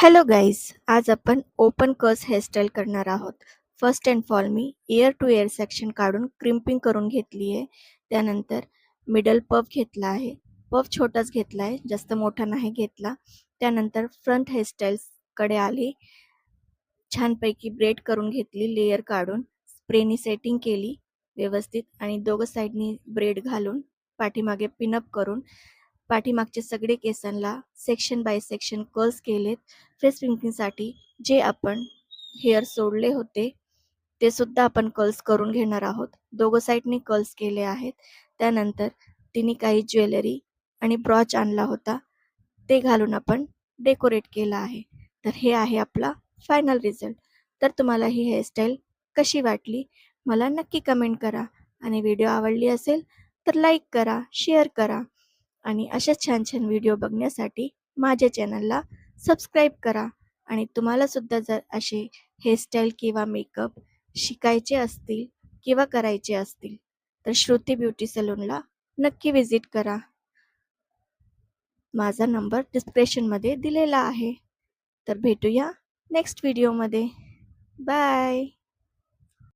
Hello guys, आज आपण open कर्स हेअरस्टाईल करणार आहोत. फर्स्ट अँड फॉल मी इयर टू इयर सेक्शन काढून क्रिम्पिंग करून घेतली आहे. त्यानंतर मिडल पफ घेतला आहे. पफ छोटाच घेतला आहे, जास्त मोठा नाही घेतला. त्यानंतर फ्रंट हेअरस्टाईल्सकडे आली. छानपैकी ब्रेड करून घेतली, लेयर काढून स्प्रेनी सेटिंग केली व्यवस्थित आणि दोघं साईडनी ब्रेड घालून पाठीमागे पिनअप करून पाठीमागचे सगळे केसांना सेक्शन बाय सेक्शन कर्ल्स केलेत. फेस पिंकिंगसाठी जे आपण हेअर सोडले होते ते सुद्धा आपण कर्ल्स करून घेणार आहोत. दोघं साईडनी कर्ल्स केले आहेत. त्यानंतर तिने काही ज्वेलरी आणि ब्रॉच आणला होता, ते घालून आपण डेकोरेट केलं आहे. तर हे आहे आपला फायनल रिझल्ट. तर तुम्हाला ही हेअरस्टाईल कशी वाटली मला नक्की कमेंट करा आणि व्हिडिओ आवडली असेल तर लाईक करा, शेअर करा आणि अशाच छान छान व्हिडिओ बघण्यासाठी माझ्या चॅनलला सबस्क्राईब करा. आणि तुम्हाला सुद्धा जर असे हेअरस्टाईल किंवा मेकअप शिकायचे असतील किंवा करायचे असतील तर श्रुती ब्युटी सलूनला नक्की व्हिजिट करा. माझा नंबर डिस्क्रिप्शनमध्ये दिलेला आहे. तर भेटूया नेक्स्ट व्हिडिओमध्ये. बाय.